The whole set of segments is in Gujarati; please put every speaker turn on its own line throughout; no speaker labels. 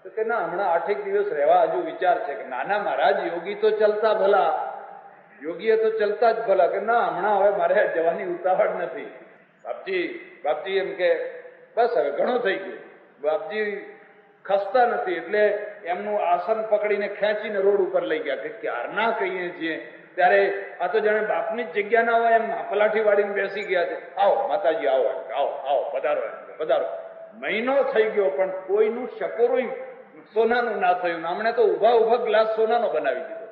તો કે ના, હમણાં 8 દિવસ રહેવા હજુ વિચાર છે. કે નાના મહારાજ, યોગી તો ચલતા ભલા, યોગીએ તો ચલતા જ ભલા. કે ના, હમણાં હવે મારે જવાની ઉતાવળ નથી. બાપજી એમ કે બસ હવે ઘણું થઈ ગયું. બાપજી ખસતા નથી એટલે એમનું આસન પકડીને ખેંચીને રોડ ઉપર લઈ ગયા. કે ક્યારના કહીએ છીએ ત્યારે આ તો જાણે બાપની જ જગ્યા ના હોય એમ પલાઠી વાળીને બેસી ગયા છે. આવો માતાજી, આવો, આવો, આવો, પધારો, પધારો. મહિનો થઈ ગયો પણ કોઈનું શકોરું સોનાનું ના થયું. હમણે તો ઉભા ગ્લાસ સોનાનો બનાવી દીધો,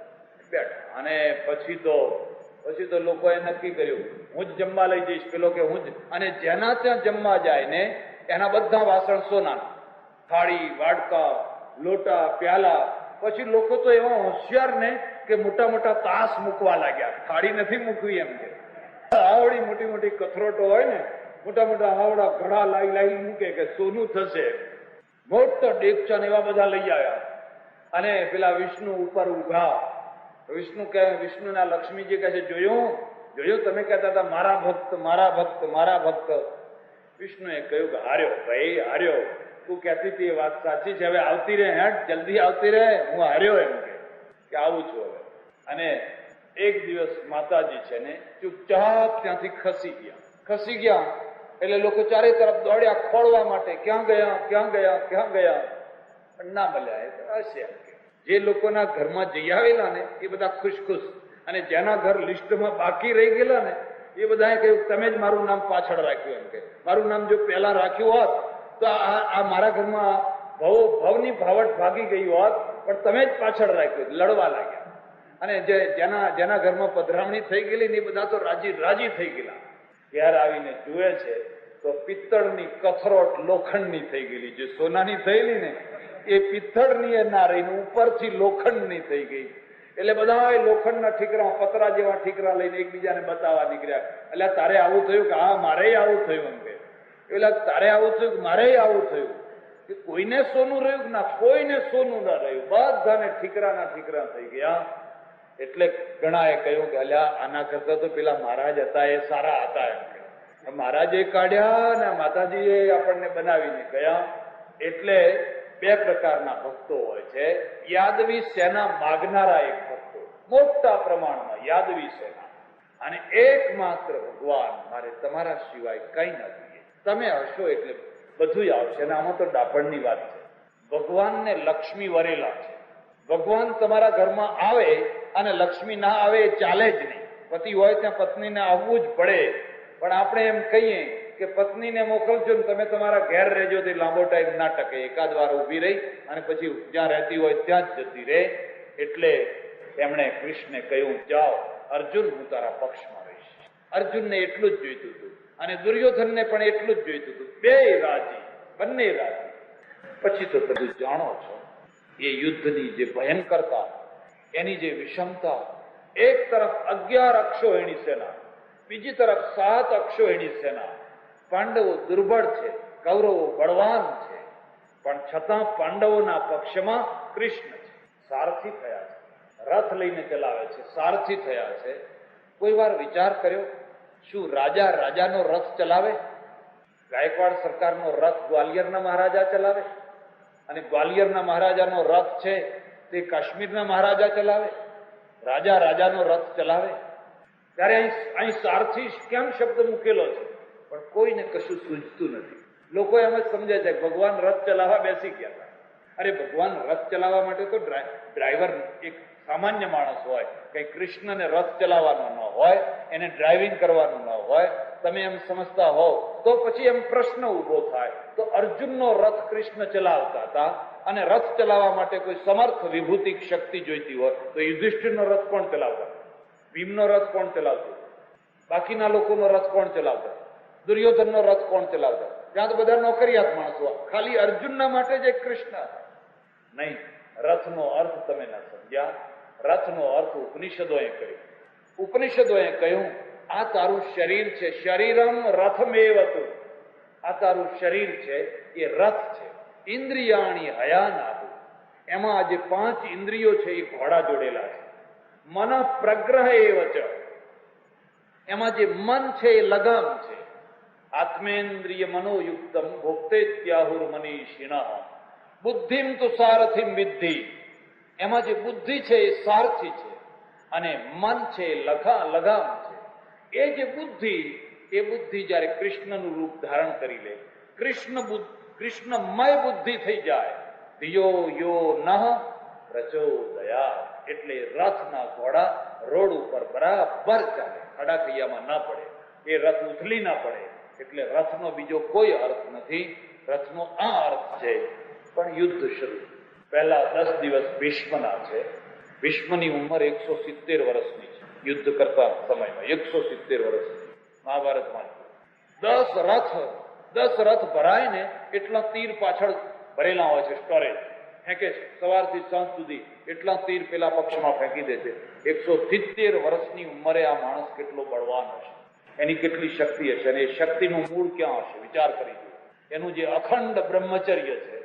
બેઠા. અને પછી તો લોકોએ નક્કી કર્યું, હું જ જમવા લઈ જઈશ. પેલો કે હું જ. અને જેના ત્યાં જમવા જાય ને એના બધા વાસણ સોનાના, થાળી, વાડકા, લોટા, પ્યાલા. પછી લોકો તો એવા હોશિયાર ને કે મોટા મોટા તાસ મૂકવા લાગ્યા. થાળી નથી મૂકવી એમ કે આવડી મોટી મોટી કથરોટો હોય ને, મોટા મોટા આવડા ઘડા લાઈ મૂકે કે સોનું થશે. મોટા ડેકચા ને એવા બધા લઈ આવ્યા. અને પેલા વિષ્ણુ ઉપર ઉભા. વિષ્ણુના લક્ષ્મીજી કહે છે, જોયું તમે કહેતા હતા મારા ભક્ત, મારા ભક્ત, મારા ભક્ત. વિષ્ણુએ કહ્યું કે હાર્યો ભાઈ, હાર્યો. તું કહેતી હતી એ વાત સાચી છે. હવે આવતી રહે, હેઠ જલ્દી આવતી રહે. હું હાર્યો એમ કે આવું છું હવે. અને એક દિવસ માતાજી છે ને ચૂપચાપ ત્યાંથી ખસી ગયા. એટલે લોકો ચારે તરફ દોડ્યા ખોળવા માટે. ક્યાં ગયા, ક્યાં ગયા, ક્યાં ગયા? પણ ના મળ્યા. હશે જે લોકોના ઘરમાં જઈ આવેલા ને એ બધા ખુશ. અને જેના ઘર લિસ્ટમાં બાકી રહી ગયેલા ને એ બધાએ કહ્યું તમે જ મારું નામ પાછળ રાખ્યું. એમ કે મારું નામ જો પહેલા રાખ્યું હોત તો આ મારા ઘરમાં ભવની ભાવટ ભાગી ગઈ હોત, પણ તમે જ પાછળ રાખ્યું. લડવા લાગ્યા. અને જેના ઘરમાં પધરામણી થઈ ગયેલી ને એ બધા તો રાજી થઈ ગયેલા. ઘેર આવીને જુએ છે તો પિત્તળની કથરોટ લોખંડની થઈ ગયેલી. જે સોનાની થયેલી ને એ પિત્તળની એ ના રહીને ઉપરથી લોખંડની થઈ ગઈ. એટલે બધા લોખંડના ઠીકરા, પતરા જેવા ઠીકરા લઈને એકબીજાને બતાવવા નીકળ્યા. એટલે તારે આવું થયું? કે હા, મારે આવું થયું. એમ કે એટલે તારે આવું થયું? મારે આવું થયું. કે કોઈને સોનું રહ્યું ના, કોઈને સોનું ના રહ્યું. બધાને ઠીકરાના ઠીકરા થઈ ગયા. એટલે ઘણાએ કહ્યું કે અલ્યા આના કરતા તો પેલા મહારાજ હતા એ સારા હતા. એમ કે મહારાજે કાઢ્યા ને માતાજીએ આપણને બનાવીને ગયા. એટલે બે પ્રકારના ભક્તો હોય છે. યાદવી સેના માગનારા એક ભક્તો, મોટા પ્રમાણમાં યાદવી સેના. અને એકમાત્ર ભગવાન, મારે તમારા સિવાય કઈ નથી. તમે હશો એટલે બધું આવશે. અને આમાં તો ડાપણની વાત છે. ભગવાનને લક્ષ્મી વરેલા છે. ભગવાન તમારા ઘરમાં આવે અને લક્ષ્મી ના આવે એ ચાલે જ નહીં. પતિ હોય ત્યાં પત્નીને આવવું જ પડે. પણ આપણે એમ કહીએ કે પત્નીને મોકલજો ને તમે તમારા ઘેર રહેજો, તે લાંબો ટાઈમ ના ટકે. એકાદ વાર ઉભી રહી અને પછી જ્યાં રહેતી હોય ત્યાં જ જતી રહે. એટલે એમણે કૃષ્ણને કહ્યું, જાઓ અર્જુન, હું તારા પક્ષમાં રહીશ. અર્જુનને એટલું જ જોઈતું હતું અને દુર્યોધનને પણ એટલું જ જોઈતું હતું. બે રાજી, બંને રાજી. પછી તો તમે જાણો છો એ યુદ્ધની જે ભયંકરતા, એની જે વિષમતા. એક તરફ 11 અક્ષોહિણી સેના, બીજી તરફ 7 અક્ષોહિણી સેના. પાંડવો દુર્બળ છે, કૌરવો બળવાન છે, પણ છતાં પાંડવોના પક્ષમાં કૃષ્ણ છે. સારથી થયા છે, રથ લઈને ચલાવે છે, સારથી થયા છે. કોઈ વાર વિચાર કર્યો, શું રાજાનો રથ ચલાવે? ગાયકવાડ સરકારનો રથ ગ્વાલિયરના મહારાજા ચલાવે? અને ગ્વાલિયરના મહારાજાનો રથ છે તે કાશ્મીરના મહારાજા ચલાવે? રાજાનો રથ ચલાવે? ત્યારે અહીં સારથી કેમ શબ્દ મૂકેલો છે? પણ કોઈને કશું સૂઝતું નથી. લોકો એમ જ સમજે છે ભગવાન રથ ચલાવવા બેસી ગયા હતા. અરે ભગવાન રથ ચલાવવા માટે તો ડ્રાઈવર એક સામાન્ય માણસ હોય. કઈ કૃષ્ણને રથ ચલાવવાનો ન હોય, એને ડ્રાઇવિંગ કરવાનું ન હોય. તમે એમ સમજતા હોવ તો પછી એમ પ્રશ્ન ઉભો થાય, તો અર્જુનનો રથ કૃષ્ણ ચલાવતા હતા અને રથ ચલાવવા માટે કોઈ સમર્થ વિભૂતિક શક્તિ જોઈતી હોય તો યુધિષ્ઠિરનો રથ કોણ ચલાવતા? ભીમનો રથ કોણ ચલાવતું? બાકીના લોકોનો રથ કોણ ચલાવતા? દુર્યોધનનો રથ કોણ ચલાવતા? ત્યાં તો બધા નોકરિયાત માણસો. ખાલી અર્જુનના માટે જ એક કૃષ્ણ હતા. નહીં, રથનો અર્થ તમે ના સમજ્યા. રથનો અર્થ ઉપનિષદોએ કહ્યું. ઉપનિષદોએ કહ્યું, આ તારું શરીર છે, શરીરમ રથમેવતું. આ તારું શરીર છે એ રથ છે. ઇન્દ્રિયાણી હયાનાહુ. એમાં આજે 5 ઇન્દ્રિયો છે એ ઘોડા જોડેલા છે. મન પ્રગ્રહ એવચ. એમાં જે મન છે એ લગામ છે. આત્મેન્દ્રિય મનોયુક્તમ ભોક્તેત્યાહુર મનીષિણઃ. બુદ્ધિમ તો સારથિમ વિદ્ધિ, એમાં જે બુદ્ધિ છે એ સારથી છે અને મન છે એ લગામ છે. એ જે બુદ્ધિ, એ બુદ્ધિ જયારે કૃષ્ણનું રૂપ ધારણ કરી લે, કૃષ્ણમય બુદ્ધિ થઈ જાય, ધિયો યો નઃ પ્રચોદયા, એટલે રથના ઘોડા રોડ ઉપર બરાબર ચાલે, ખડાખૈયામાં ના પડે, એ રથ ઉથલી ના પડે. એટલે રથનો બીજો કોઈ અર્થ નથી, રથનો આ અર્થ છે. પણ યુદ્ધ શરૂ. પહેલા 10 દિવસ ભીષ્મના છે. ભીષ્મની ઉંમર 170 વર્ષની છે. યુદ્ધ કરતા સમયમાં 170 વર્ષની. મહાભારતમાં 10 રથ ભરાય ને એટલા તીર પાછળ ભરેલા હોય છે, સ્ટોરેજ ફેંકે છે. સવારથી સાંજ સુધી એટલા તીર પેલા પક્ષમાં ફેંકી દે છે. 170 વર્ષની ઉંમરે આ માણસ કેટલો બળવાન હશે, એની કેટલી શક્તિ હશે, અને એ શક્તિનું મૂળ ક્યાં હશે, વિચાર કરી દો. એનું જે અખંડ બ્રહ્મચર્ય છે,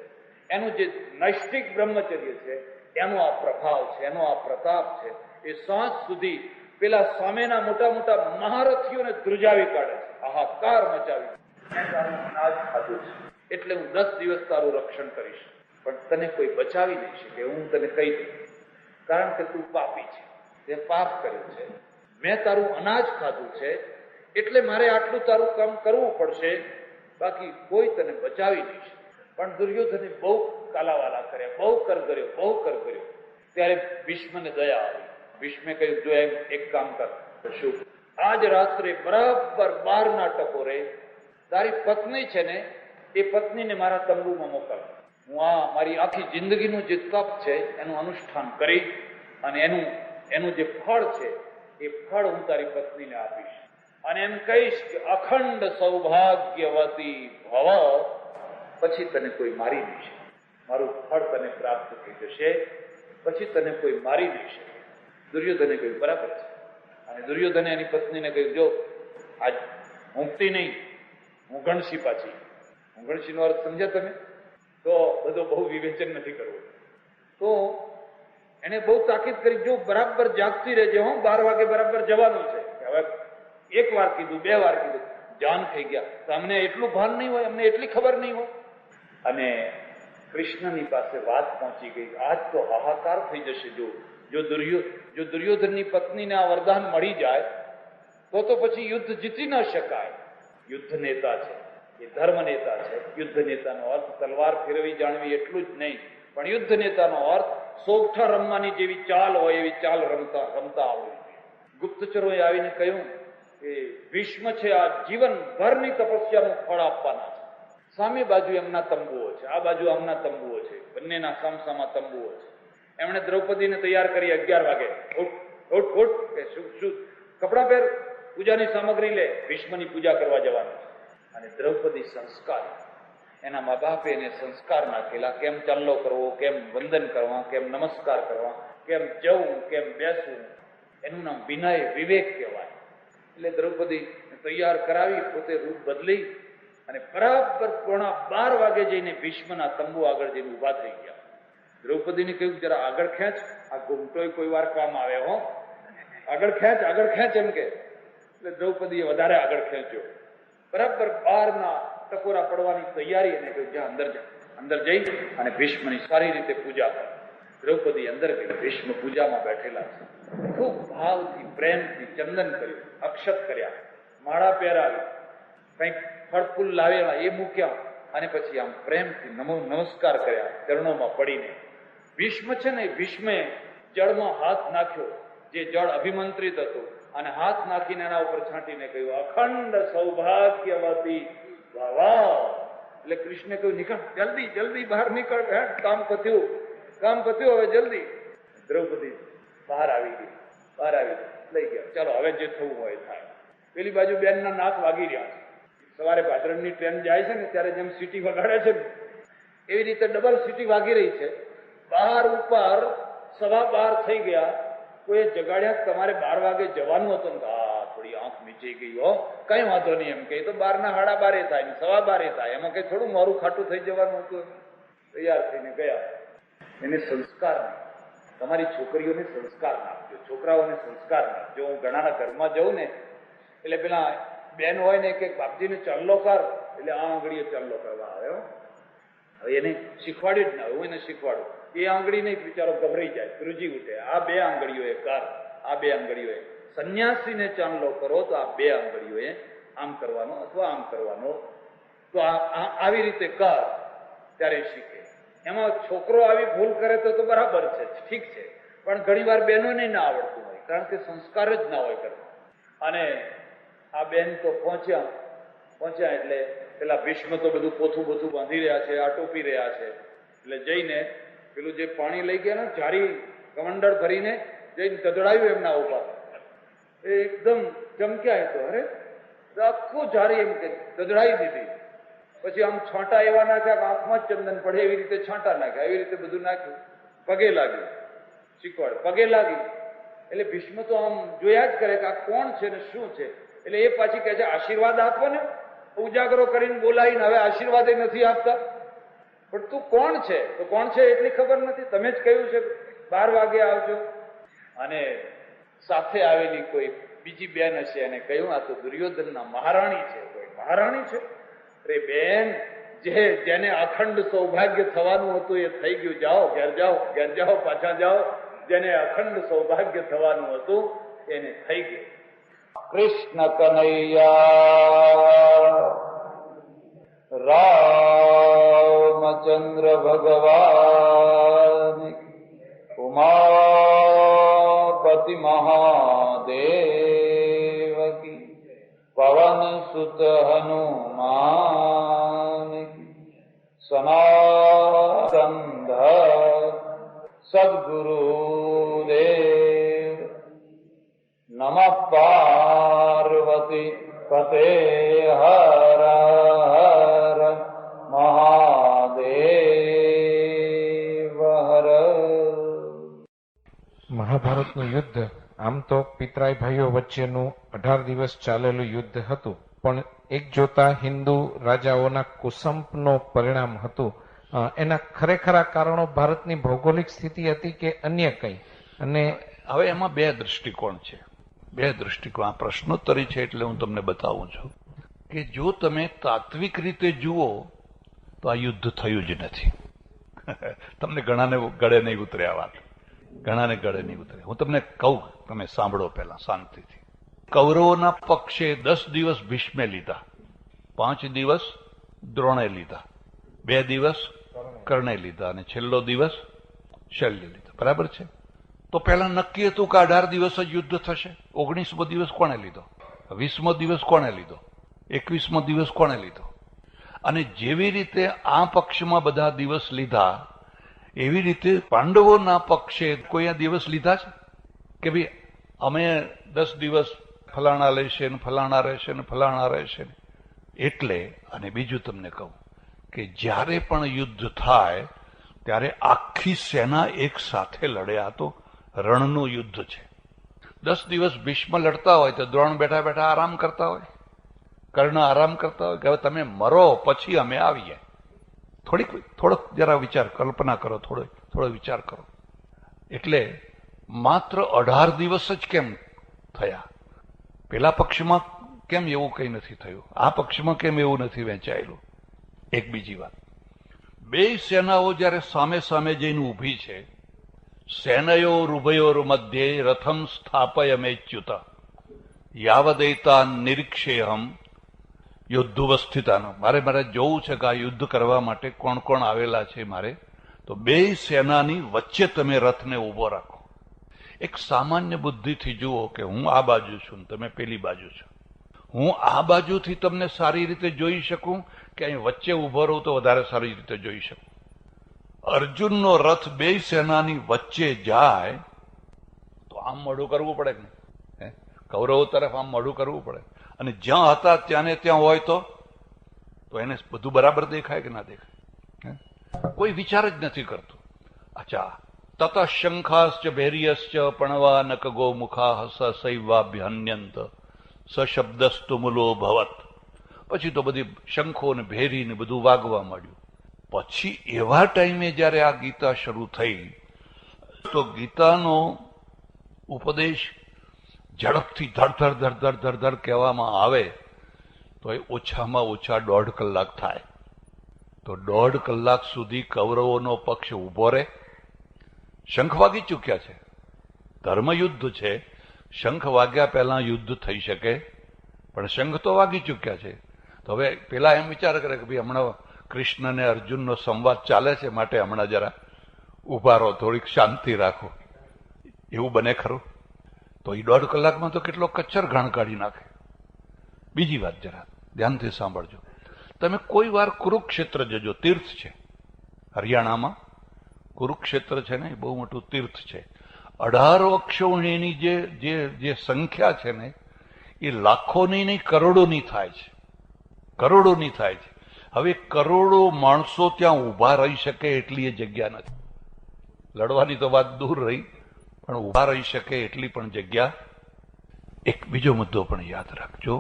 એનું જે નૈષ્ઠિક બ્રહ્મચર્ય છે, એનો આ પ્રભાવ છે, એનો આ પ્રતાપ છે. એ સાંજ સુધી પેલા સામેના મોટા મોટા મહારથીઓને ધ્રુજાવી કાઢે છે, હાહાકાર મચાવી. અનાજ ખાધું છે એટલે હું 10 દિવસ તારું રક્ષણ કરીશ, પણ તને કોઈ બચાવી નહીં શકે, હું તને કહી દઉં. કારણ કે તું પાપી છે, તે પાપ કર્યું છે. મેં તારું અનાજ ખાધું છે એટલે મારે આટલું તારું કામ કરવું પડશે, બાકી કોઈ તને બચાવી નહીં શકે. પણ દુર્યોધને બહુ કાલાવાલા કર્યા, બહુ કર કર્યો. ત્યારે ભીષ્મને દયા આવી. ભીષ્મે કહ્યું, જો એમ એક કામ કર, શું? આજ રાત્રે બરાબર 12ના ટકોરે તારી પત્ની છે ને, એ પત્નીને મારા તંબુમાં મોકલ. હું આ મારી આખી જિંદગીનું જે તપ છે એનું અનુષ્ઠાન કરી અને એનું જે ફળ છે એ ફળ હું તારી પત્નીને આપીશ, અને એમ કહીશ કે અખંડ સૌભાગ્યવતી ભવ, પછી તને કોઈ મારી નહીં શકે. મારું ફળ તને પ્રાપ્ત થઈ જશે, પછી તને કોઈ મારી નહીં શકે. દુર્યોધને કહ્યું, બરાબર છે. અને દુર્યોધને એની પત્નીને કહ્યું, જો આજ ઊંઘતી નહીં, હું ગણશી પાછી. હું ગણશીનો અર્થ સમજ્યા તમે? તો બધો બહુ વિવેચન નથી કરવું. તો એને બહુ તાકીદ કરી, જો બરાબર જાગતી રહેજે, હું 12 વાગે બરાબર જવાનું છે. હવે 1 વાર કીધું, 2 વાર કીધું, જાન થઈ ગયા. તો અમને એટલું ભાન નહીં હોય, અમને એટલી ખબર નહીં હોય. અને કૃષ્ણની પાસે વાત પહોંચી ગઈ. આજ તો હાહાકાર થઈ જશે. જો દુર્યોધનની પત્નીને આ વરદાન મળી જાય તો પછી યુદ્ધ જીતી ન શકાય. યુદ્ધ નેતા છે, એ ધર્મ નેતા છે. યુદ્ધ નેતાનો અર્થ તલવાર ફેરવી જાણવી એટલું જ નહીં, પણ યુદ્ધ નેતાનો અર્થ સોગઠા રમવાની જેવી ચાલ હોય એવી ચાલ રમતા આવડવી. ગુપ્તચરોએ આવીને કહ્યું કે ભીષ્મ છે, આ જીવનભરની તપસ્યાનું ફળ આપવાના છે. સામે બાજુ એમના તંબુઓ છે, આ બાજુ આમના તંબુઓ છે, બંનેના સામસામા તંબુઓ છે. એમણે દ્રૌપદીને તૈયાર કરી 11 વાગે. ઉઠ કે શું કપડા પહેર, પૂજાની સામગ્રી લે, ભીષ્મની પૂજા કરવા જવાનું છે. અને દ્રૌપદી સંસ્કાર, એના મા બાપે એને સંસ્કાર નાખેલા, કેમ ચાલ્લો કરવો, કેમ વંદન કરવા, કેમ નમસ્કાર કરવા, કેમ જવું, કેમ બેસવું, એનું નામ વિનય વિવેક કહેવાય. એટલે દ્રૌપદી તૈયાર કરાવી, પોતે રૂપ બદલી અને બરાબર 11:15 વાગે જઈને ભીષ્મના તંબુ આગળ જઈને ઉભા થઈ ગયા. દ્રૌપદીને કહ્યું, જરા આગળ ખેંચ, આ ઘૂમટોય કોઈ વાર કામ આવે હો, આગળ ખેંચ એમ કે. એટલે દ્રૌપદીએ વધારે આગળ ખેંચ્યો. બરાબર 12ના ટકોરા પડવાની તૈયારી, અને કહ્યું, જા અંદર જઈ અને ભીષ્મની સારી રીતે પૂજા કર. દ્રૌપદી અંદર ગઈ. ભીષ્મ પૂજામાં બેઠેલા છે. ખૂબ ભાવથી પ્રેમથી ચંદન કર્યું, અક્ષત કર્યા, માળા પહેરાવી, કંઈક ફળ ફૂલ લાવેલા એ મૂક્યા, અને પછી આમ પ્રેમથી નમસ્કાર કર્યા ચરણોમાં પડીને. ભીષ્મ છે ને, ભીષ્મે જળમાં હાથ નાખ્યો, જે જળ અભિમંત્રિત હતું, અને હાથ નાખીને એના ઉપર છાંટીને કહ્યું, અખંડ સૌભાગ્યવતી ભવ. એટલે કૃષ્ણે કહ્યું, નીકળ, જલ્દી બહાર નીકળ, કામ પત્યું, હવે જલ્દી. દ્રૌપદી બહાર આવી ગઈ, લઈ ગયા. ચાલો હવે જે થવું હોય થાય. પેલી બાજુ બેનના નાક વાગી રહ્યા છે. સવારે ભાદરણની ટ્રેન જાય છે ને ત્યારે જેમ સીટી વગાડે છે એવી રીતે ડબલ સીટી વાગી રહી છે. બહાર ઉપર 12:15 થઈ ગયા. કોઈ જગાડ્યા, તમારે 12 વાગે જવાનું હતું ને? થોડી આંખ મીચાઈ ગઈ હો, કઈ વાંધો નહીં એમ કે. તો 12ના 12:30 થાય, 12:15 થાય, એમાં કઈ થોડું મોરું ખાટું થઈ જવાનું હતું. તૈયાર થઈને ગયા. એને સંસ્કાર, તમારી છોકરીઓને સંસ્કાર નાખજો, છોકરાઓને સંસ્કાર નાખજો. હું ઘણાના ઘરમાં જઉં ને એટલે પેલા બેન હોય ને કે બાપજીને ચલ્લો કર, એટલે આ આંગળીએ ચલ્લો કરવા આવે. હવે એને શીખવાડી જ ના, હું એને શીખવાડું. એ આંગળી નહીં, બિચારો ગભરાઈ જાય, ધ્રુજી ઉઠે. આ 2 આંગળીઓએ કર, આ 2 આંગળીઓએ. સંન્યાસીને ચાંદલો કરો તો આ 2 આંગળીઓએ આમ કરવાનો અથવા આમ કરવાનો. તો આવી રીતે કર, ત્યારે શીખે. એમાં છોકરો આવી ભૂલ કરે તો બરાબર છે, ઠીક છે, પણ ઘણી વાર બહેનોને ના આવડતું હોય, કારણ કે સંસ્કાર જ ના હોય ઘરમાં. અને આ બેન તો પહોંચ્યા એટલે પેલા ભીષ્મ તો બધું પોથું બાંધી રહ્યા છે, આ ટોપી રહ્યા છે. એટલે જઈને પેલું જે પાણી લઈ ગયા ને, જારી કમંડળ ભરીને જઈને ગધડાયું એમના ઉપર. એ એકદમ ચમક્યા. તો અરે આખું જારી એમ કે ગધડાઈ દીધી. પછી આમ છાંટા એવા નાખ્યા કે આંખમાં જ ચંદન પડે એવી રીતે છાંટા નાખ્યા. એવી રીતે બધું નાખ્યું. પગે લાગ્યું, શીખવાડ પગે લાગી. એટલે ભીષ્મ તો આમ જોયા જ કરે કે આ કોણ છે ને શું છે. એટલે એ પાછી કહે છે આશીર્વાદ આપો ને. ઉજાગરો કરીને બોલાવીને હવે આશીર્વાદ નથી આપતા. પણ તું કોણ છે? તો કોણ છે એટલી ખબર નથી. તમે જ કહ્યું છે 12 વાગે આવજો. અને સાથે આવેલી કોઈ બીજી બેન હશે, એને કહ્યું આ તો દુર્યોધનના મહારાણી છે. કોઈ મહારાણી છે? અરે બેન, જેને અખંડ સૌભાગ્ય થવાનું હતું એ થઈ ગયું. જાઓ, ઘેર જાઓ, પાછા જાઓ. જેને અખંડ સૌભાગ્ય થવાનું હતું એને થઈ ગયું. કૃષ્ણ કનૈયા રામચંદ્ર ભગવાન, ઉમાપતિ મહાદેવ કી, પવન સુત હનુમાન કી, સનાતન સદગુરુદેવ. નમઃ પાર્વતી પતે હર હર મહાદેવ હર.
મહાભારતનું યુદ્ધ આમ તો પિતરાય ભાઈઓ વચ્ચેનું 18 દિવસ ચાલેલું યુદ્ધ હતું, પણ એક જોતા હિન્દુ રાજાઓના કુસંપનો પરિણામ હતું. એના ખરેખરા કારણો ભારતની ભૌગોલિક સ્થિતિ હતી કે અન્ય કંઈ? અને
હવે એમાં 2 દ્રષ્ટિકોણ છે. 2 દ્રષ્ટિકોણ. આ પ્રશ્નોત્તરી છે એટલે હું તમને બતાવું છું કે જો તમે તાત્વિક રીતે જુઓ તો આ યુદ્ધ થયું જ નથી. તમને ઘણાને ગળે નહીં ઉતરે આ વાત, ઘણાને ગળે નહીં ઉતરે. હું તમને કહું, તમે સાંભળો પહેલા શાંતિથી. કૌરવોના પક્ષે 10 દિવસ ભીષ્મે લીધા, 5 દિવસ દ્રોણે લીધા, 2 દિવસ કર્ણે લીધા અને છેલ્લો દિવસ શલ્ય લીધા. બરાબર છે? તો પહેલા નક્કી હતું કે 18 દિવસ જ યુદ્ધ થશે. 19મો દિવસ કોણે લીધો? 20મો દિવસ કોણે લીધો? 21મો દિવસ કોણે લીધો? અને જેવી રીતે આ પક્ષમાં બધા દિવસ લીધા, એવી રીતે પાંડવોના પક્ષે કોઈ આ દિવસ લીધા છે કે ભાઈ અમે 10 દિવસ ફલાણા લેશે ને ફલાણા રહેશે ને ફલાણા રહેશે? એટલે અને બીજું તમને કહું કે જ્યારે પણ યુદ્ધ થાય ત્યારે આખી સેના એક સાથે લડે. આ તો રણનું યુદ્ધ છે. 10 દિવસ ભીષ્મ લડતા હોય તો દ્રોણ બેઠા બેઠા આરામ કરતા હોય, કર્ણ આરામ કરતા હોય કે હવે તમે મરો પછી અમે આવીએ. થોડોક જરા વિચાર, કલ્પના કરો, થોડો વિચાર કરો. એટલે માત્ર 18 દિવસ જ કેમ થયા? પેલા પક્ષમાં કેમ એવું કંઈ નથી થયું? આ પક્ષમાં કેમ એવું નથી વહેંચાયેલું? એક બીજી વાત, 2 સેનાઓ જયારે સામે સામે જઈને ઊભી છે, સેનયોરુભયોર મધ્યે રથમ સ્થાપયમેચ્યુત યાવદૈતા નિરીક્ષેહમ યુદ્ધુવસ્થિતાનો. મારે જોવું છે કે આ યુદ્ધ કરવા માટે કોણ કોણ આવેલા છે મારે. તો 2 સેનાની વચ્ચે તમે રથને ઉભો રાખો. એક સામાન્ય બુદ્ધિથી જુઓ કે હું આ બાજુ છું, તમે પેલી બાજુ છો. હું આ બાજુથી તમને સારી રીતે જોઈ શકું કે અહીં વચ્ચે ઉભો રહું તો વધારે સારી રીતે જોઈ શકું? અર્જુનનો રથ 2 સેનાની વચ્ચે જાય તો આમ મોઢું કરવું પડે કે નહીં? કૌરવો તરફ આમ મોઢું કરવું પડે. અને જ્યાં હતા ત્યાંને ત્યાં હોય તો એને બધું બરાબર દેખાય કે ના દેખાય? કોઈ વિચાર જ નથી કરતું. અચ્છા, તત શંખાશ્ચ ભૈર્યશ્ચ પણવા નક ગો મુખા સૈવાભ્યન્યંત સશબ્દસ્તુ મૂલો ભવત. પછી તો બધી શંખો ને ભેરી ને બધું વાગવા માંડ્યું. પછી એવા ટાઈમે જયારે આ ગીતા શરૂ થઈ તો ગીતાનો ઉપદેશ ઝડપથી ધડધડ કહેવામાં આવે તો એ ઓછામાં ઓછા 1.5 કલાક થાય. તો 1.5 કલાક સુધી કૌરવોનો પક્ષ ઉભો રહે? શંખ વાગી ચૂક્યા છે, ધર્મયુદ્ધ છે, શંખ વાગ્યા પહેલા યુદ્ધ થઈ શકે, પણ શંખ તો વાગી ચૂક્યા છે. તો હવે પેલા એમ વિચાર કરે કે ભાઈ હમણાં કૃષ્ણ અને અર્જુનનો સંવાદ ચાલે છે, માટે હમણાં જરા ઉભા રહો, થોડીક શાંતિ રાખો. એવું બને ખરું? તો એ 1.5 કલાકમાં તો કેટલો કચ્છર ઘાણ કાઢી નાખે. બીજી વાત જરા ધ્યાનથી સાંભળજો. તમે કોઈ વાર કુરુક્ષેત્ર જજો, તીર્થ છે હરિયાણામાં. કુરુક્ષેત્ર છે ને એ બહુ મોટું તીર્થ છે. 18 અક્ષોહિણીની જે સંખ્યા છે ને એ લાખોની નહીં, કરોડોની થાય છે. કરોડોની થાય છે. હવે કરોડો માણસો ત્યાં ઉભા રહી શકે એટલી એ જગ્યા નથી. લડવાની તો વાત દૂર રહી, પણ ઉભા રહી શકે એટલી પણ જગ્યા. એક બીજો મુદ્દો પણ યાદ રાખજો.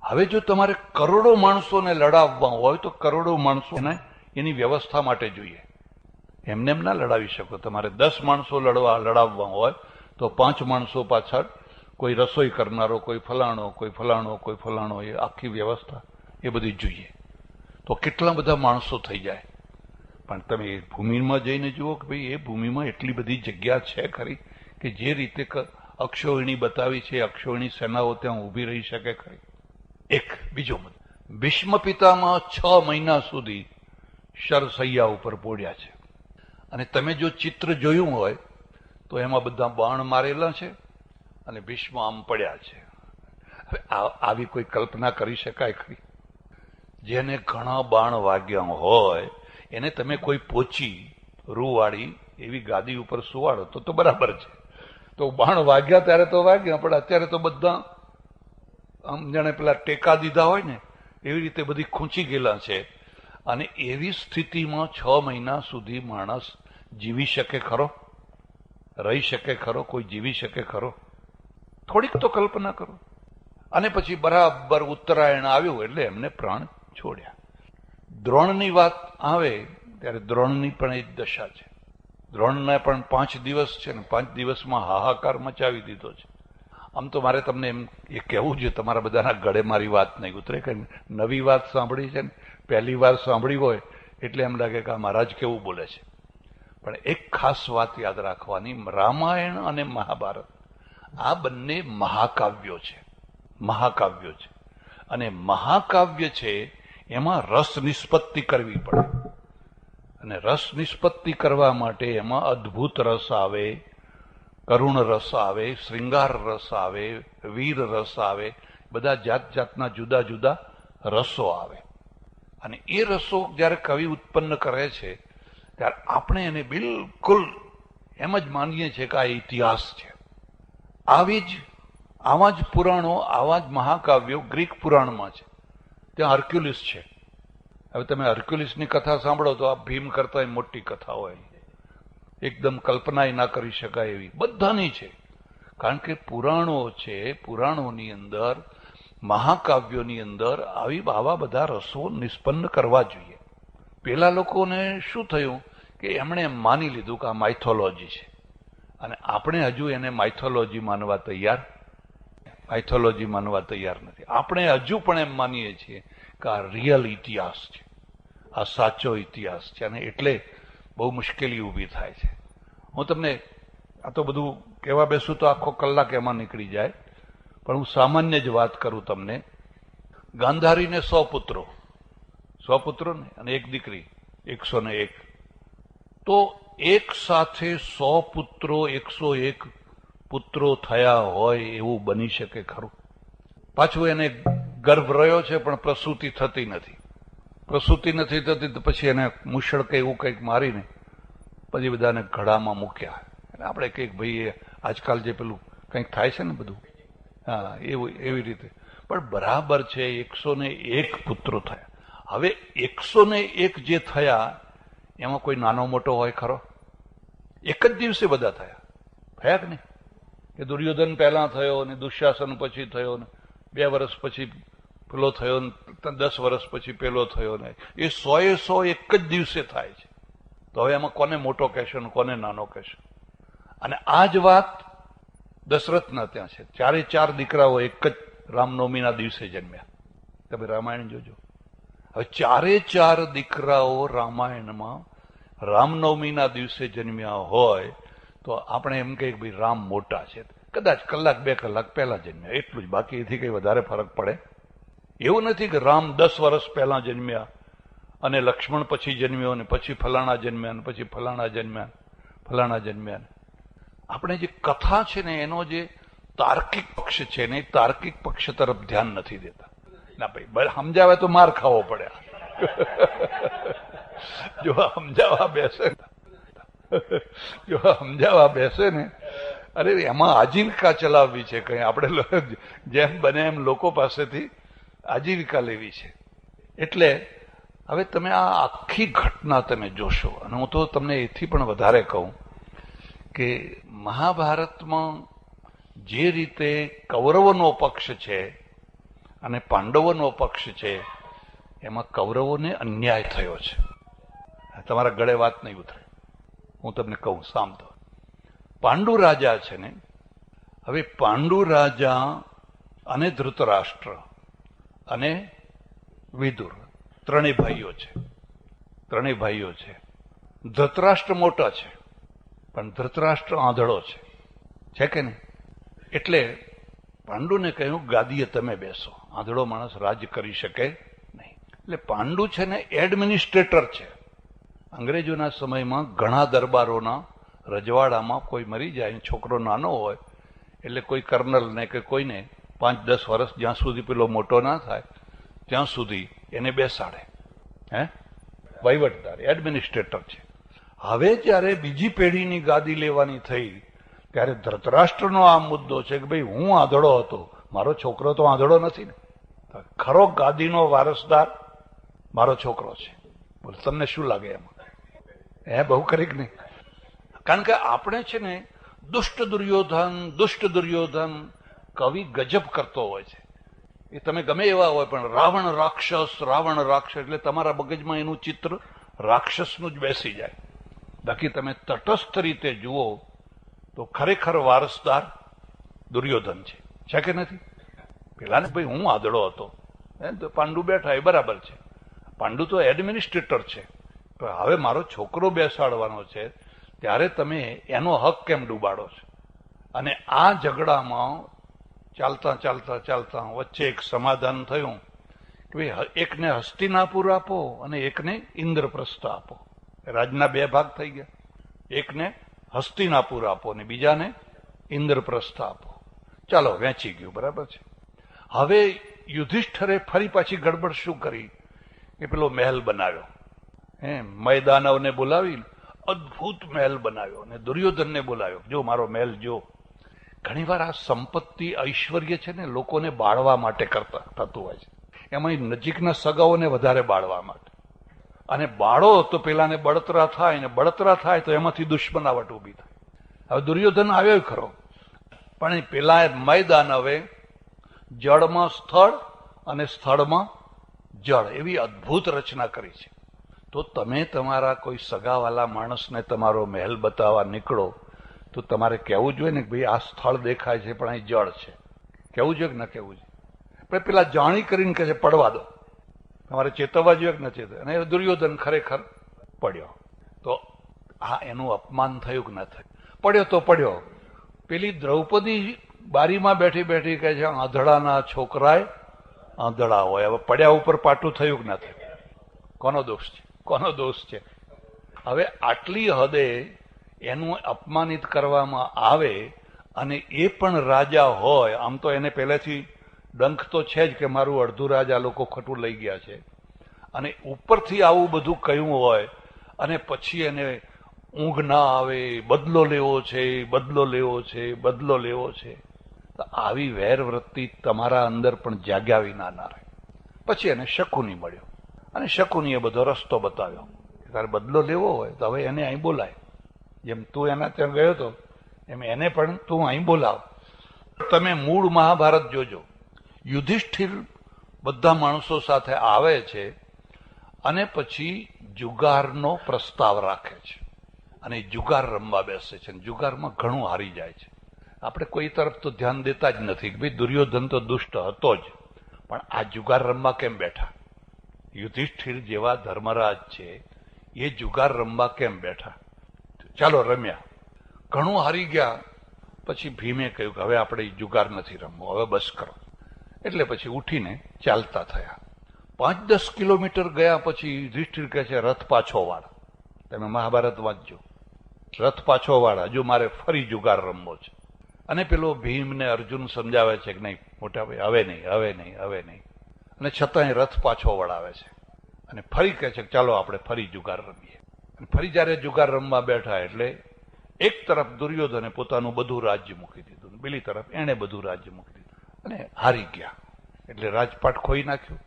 હવે જો તમારે કરોડો માણસોને લડાવવા હોય તો કરોડો માણસોને એની વ્યવસ્થા માટે જોઈએ. એમને એમ ના લડાવી શકો. તમારે 10 માણસો લડાવવા હોય તો 5 માણસો પાછળ કોઈ રસોઈ કરનારો, કોઈ ફલાણો, એ આખી વ્યવસ્થા એ બધી જોઈએ. તો કેટલા બધા માણસો થઈ જાય. પણ તમે એ ભૂમિમાં જઈને જુઓ કે ભાઈ એ ભૂમિમાં એટલી બધી જગ્યા છે ખરી કે જે રીતે અક્ષોહિણી બતાવી છે, અક્ષોહિણી સેનાઓ ત્યાં ઊભી રહી શકે ખરી. એક બીજો મુદ્દો, ભીષ્મ પિતામાં 6 મહિના સુધી શરસૈયા ઉપર પોડ્યા છે. અને તમે જો ચિત્ર જોયું હોય તો એમાં બધા બાણ મારેલા છે અને ભીષ્મ આમ પડ્યા છે. હવે આવી કોઈ કલ્પના કરી શકાય ખરી? જેને ઘણા બાણ વાગ્યા હોય એને તમે કોઈ પોચી રૂવાળી એવી ગાદી ઉપર સુવાડો તો બરાબર છે. તો બાણ વાગ્યા ત્યારે તો વાગ્યા, પણ અત્યારે તો બધા આમ જાણે પેલા ટેકા દીધા હોય ને એવી રીતે બધી ખૂંચી ગયેલા છે. અને એવી સ્થિતિમાં 6 મહિના સુધી માણસ જીવી શકે ખરો? રહી શકે ખરો? કોઈ જીવી શકે ખરો? થોડીક તો કલ્પના કરો. અને પછી બરાબર ઉત્તરાયણ આવ્યું એટલે એમને પ્રાણ છોડ્યા. દ્રોણની વાત આવે ત્યારે દ્રોણની પણ એ જ દશા છે. દ્રોણના પણ 5 દિવસ છે ને 5 દિવસમાં હાહાકાર મચાવી દીધો છે. આમ તો મારે તમને એમ એ કહેવું છે, તમારા બધાના ગળે મારી વાત નહીં ઉતરે, કે નવી વાત સાંભળી છે ને પહેલી વાર સાંભળી હોય એટલે એમ લાગે કે આ મહારાજ કેવું બોલે છે. પણ એક ખાસ વાત યાદ રાખવાની, રામાયણ અને મહાભારત આ બંને મહાકાવ્યો છે. મહાકાવ્યો છે. અને મહાકાવ્ય છે એમાં રસ નિષ્પત્તિ કરવી પડે. અને રસ નિષ્પત્તિ કરવા માટે એમાં અદ્ભુત રસ આવે, કરુણ રસ આવે, શ્રૃંગાર રસ આવે, વીર રસ આવે, બધા જાત જાતના જુદા જુદા રસો આવે. અને એ રસો જયારે કવિ ઉત્પન્ન કરે છે ત્યારે આપણે એને બિલકુલ એમ જ માનીએ છીએ કે આ ઇતિહાસ છે. આવા જ પુરાણો, આવા જ મહાકાવ્યો ગ્રીક પુરાણમાં છે. ત્યાં હર્ક્યુલિસ છે. હવે તમે હર્ક્યુલિસની કથા સાંભળો તો આ ભીમ કરતા મોટી કથા હોય, એકદમ કલ્પના ના કરી શકાય એવી બધાની છે. કારણ કે પુરાણો છે, પુરાણોની અંદર, મહાકાવ્યોની અંદર આવા બધા રસો નિષ્પન્ન કરવા જોઈએ. પેલા લોકોને શું થયું કે એમણે એમ માની લીધું કે આ માઇથોલોજી છે, અને આપણે હજુ એને માઇથોલોજી માનવા તૈયાર નથી. આપણે હજુ પણ એમ માનીએ છીએ કે આ રિયલ ઇતિહાસ છે, આ સાચો ઇતિહાસ છે. અને એટલે બહુ મુશ્કેલી ઊભી થાય છે. હું તમને આ તો બધું કહેવા બેસું તો આખો કલાક એમાં નીકળી જાય, પણ હું સામાન્ય જ વાત કરું તમને. ગાંધારીને 100 પુત્રો ને અને 1 દીકરી, 101. તો એક સાથે 100 પુત્રો, 101 પુત્રો થયા હોય એવું બની શકે ખરું? પાછું એને ગર્ભ રહ્યો છે પણ પ્રસૂતિ થતી નથી તો પછી એને મુશળ કે એવું કંઈક મારીને પછી બધાને ઘડામાં મૂક્યા. આપણે કંઈક ભાઈ આજકાલ જે પેલું કંઈક થાય છે ને બધું, હા એવું એવી રીતે. પણ બરાબર છે, 101 પુત્રો થયા. હવે 101 જે થયા એમાં કોઈ નાનો મોટો હોય ખરો? એક જ દિવસે બધા થયા કે નહીં? કે દુર્યોધન પહેલા થયો ને દુશાસન પછી થયો ને 2 વર્ષ પછી પેલો થયો ને 10 વર્ષ પછી પેલો થયો ને એ 100 એક જ દિવસે થાય છે. તો હવે એમાં કોને મોટો કહેશો ને કોને નાનો કહેશો? અને આ જ વાત દશરથના ત્યાં છે. 4 દીકરાઓ એક જ રામનવમીના દિવસે જન્મ્યા. તમે રામાયણ જોજો. હવે ચારે ચાર દીકરાઓ રામાયણમાં રામનવમીના દિવસે જન્મ્યા હોય તો આપણે એમ કહીએ કે ભાઈ રામ મોટા છે, કદાચ કલાક 2 કલાક પહેલા જન્મ્યા, એટલું જ, બાકી એથી કઈ વધારે ફરક પડે એવું નથી કે રામ 10 વર્ષ પહેલા જન્મ્યા અને લક્ષ્મણ પછી જન્મ્યો અને પછી ફલાણા જન્મ્યા અને પછી ફલાણા જન્મ્યા. આપણે જે કથા છે ને એનો જે તાર્કિક પક્ષ છે ને એ તાર્કિક પક્ષ તરફ ધ્યાન નથી દેતા. ના ભાઈ સમજાવે તો માર ખાવો પડે. જો સમજાવવા બેસે ને, અરે એમાં આજીવિકા ચલાવવી છે, કઈ આપણે જેમ બને એમ લોકો પાસેથી આજીવિકા લેવી છે. એટલે હવે તમે આ આખી ઘટના તમે જોશો, અને હું તો તમને એથી પણ વધારે કહું કે મહાભારતમાં જે રીતે કૌરવોનો પક્ષ છે અને પાંડવોનો પક્ષ છે, એમાં કૌરવોને અન્યાય થયો છે. તમારા ગળે વાત નહીં ઉતરે, હું તમને કહું સાંભળો. પાંડુ રાજા છે ને, હવે પાંડુ રાજા અને ધૃતરાષ્ટ્ર અને વિદુર ત્રણેય ભાઈઓ છે. ધૃતરાષ્ટ્ર મોટા છે, પણ ધૃતરાષ્ટ્ર આંધળો છે કે નહીં? એટલે પાંડુને કહ્યું ગાદીએ તમે બેસો, આંધળો માણસ રાજ કરી શકે નહીં. એટલે પાંડુ છે ને એડમિનિસ્ટ્રેટર છે. અંગ્રેજોના સમયમાં ઘણા દરબારોના રજવાડામાં કોઈ મરી જાય, છોકરો નાનો હોય એટલે કોઈ કર્નલને કે કોઈને 5-10 વર્ષ જ્યાં સુધી પેલો મોટો ના થાય ત્યાં સુધી એને બેસાડે. વહીવટદાર એડમિનિસ્ટ્રેટર છે. હવે જયારે બીજી પેઢીની ગાદી લેવાની થઈ ત્યારે ધૃતરાષ્ટ્રનો આ મુદ્દો છે કે ભાઈ હું આંધળો હતો, મારો છોકરો તો આંધળો નથી ને, ખરો ગાદીનો વારસદાર મારો છોકરો છે. બોલો તમને શું લાગે એમાં? બહુ ખરી નહીં? કારણ કે આપણે છે ને દુષ્ટ દુર્યોધન કવિ ગજબ કરતો હોય છે. એ તમે ગમે એવા હોય પણ રાવણ રાક્ષસ એટલે તમારા મગજમાં એનું ચિત્ર રાક્ષસનું જ બેસી જાય. બાકી તમે તટસ્થ રીતે જુઓ તો ખરેખર વારસદાર દુર્યોધન છે કે નથી? પેલાને ભાઈ હું આંધળો હતો, તો પાંડુ બેઠા એ બરાબર છે. પાંડુ તો એડમિનિસ્ટ્રેટર છે, પણ હવે મારો છોકરો બેસાડવાનો છે ત્યારે તમે એનો હક કેમ ડૂબાડો છો? અને આ ઝઘડામાં ચાલતા વચ્ચે એક સમાધાન થયું કે ભાઈ એકને હસ્તિનાપુર આપો અને એકને ઇન્દ્રપ્રસ્થ આપો. રાજના 2 ભાગ થઈ ગયા. એકને હસ્તિનાપુર આપો અને બીજાને ઇન્દ્રપ્રસ્થ આપો. ચાલો વેચી ગયું, બરાબર છે. હવે યુધિષ્ઠરે ફરી પાછી ગડબડ શું કરી કે પેલો મહેલ બનાવ્યો. મયદાનવને બોલાવી અદભુત મહેલ બનાવ્યો અને દુર્યોધનને બોલાવ્યો, જો મારો મહેલ જો. ઘણીવાર આ સંપત્તિ ઐશ્વર્ય છે ને લોકોને બાળવા માટે થતું હોય છે. એમાં નજીકના સગાઓને વધારે બાળવા માટે. અને બાળો તો પેલાને બળતરા થાય, ને બળતરા થાય તો એમાંથી દુશ્મનાવટ ઉભી થાય. હવે દુર્યોધન આવ્યો ખરો, પણ પેલા મયદાનવે જળમાં સ્થળ અને સ્થળમાં જળ એવી અદભુત રચના કરી છે. તો તમે તમારા કોઈ સગાવાલા માણસને તમારો મહેલ બતાવવા નીકળો તો તમારે કહેવું જોઈએ ને કે ભાઈ આ સ્થળ દેખાય છે પણ અહીં જળ છે. કહેવું જોઈએ કે ન કહેવું જોઈએ? પણ પેલા જાણી કરીને કહે છે પડવા દો, તમારે ચેતવવા જોઈએ કે ન ચેતવે? અને દુર્યોધન ખરેખર પડ્યો. તો આ એનું અપમાન થયું કે ન થયું? પડ્યો તો પડ્યો. પેલી દ્રૌપદી બારીમાં બેઠી બેઠી કહે છે આંધળાના છોકરાએ આંધળા હોય. હવે પડ્યા ઉપર પાટું થયું કે ન થયું? કોનો દોષ છે? હવે આટલી હદે એનું અપમાનિત કરવામાં આવે, અને એ પણ રાજા હોય. આમ તો એને પહેલેથી ડંખ તો છે જ કે મારું અડધું રાજ આ લોકો ખોટું લઈ ગયા છે, અને ઉપરથી આવું બધું કહ્યું હોય, અને પછી એને ઊંઘ ના આવે, બદલો લેવો છે. તો આવી વેરવૃત્તિ તમારા અંદર પણ જાગ્યા વિના ના રહે. પછી એને શકુની મળ્યો, અને શકુનીએ બધો રસ્તો બતાવ્યો કે તારે બદલો લેવો હોય તો હવે એને અહીં બોલાય. જેમ તું એના ત્યાં ગયો હતો એમ એને પણ તું અહીં બોલાવ. તમે મૂળ મહાભારત જોજો. યુધિષ્ઠિર બધા માણસો સાથે આવે છે અને પછી જુગારનો પ્રસ્તાવ રાખે છે, અને જુગાર રમવા બેસે છે. જુગારમાં ઘણું હારી જાય છે. આપણે કોઈ તરફ તો ધ્યાન દેતા જ નથી કે ભાઈ દુર્યોધન તો દુષ્ટ હતો જ, પણ આ જુગાર રમવા કેમ બેઠા? યુધિષ્ઠિર જેવા ધર્મરાજ છે એ જુગાર રમવા કેમ બેઠા? ચાલો રમ્યા, ઘણું હારી ગયા. પછી ભીમે કહ્યું કે હવે આપણે જુગાર નથી રમવો, હવે બસ કરો. એટલે પછી ઉઠીને ચાલતા થયા. 5-10 કિલોમીટર ગયા પછી યુધિષ્ઠિર કહે છે રથ પાછો વાળ. તમે મહાભારત વાંચજો, રથ પાછો વાળ, હજુ મારે ફરી જુગાર રમવો છે. અને પેલો ભીમને અર્જુન સમજાવે છે કે નહીં મોટા ભાઈ, હવે નહીં, હવે નહીં, હવે નહીં. અને છતાંય રથ પાછો વળાવે છે અને ફરી કહે છે કે ચાલો આપણે ફરી જુગાર રમીએ. અને ફરી જયારે જુગાર રમવા બેઠા એટલે એક તરફ દુર્યોધને પોતાનું બધું રાજ્ય મૂકી દીધું, બીજી તરફ એણે બધું રાજ્ય મૂકી દીધું અને હારી ગયા. એટલે રાજપાટ ખોઈ નાખ્યું.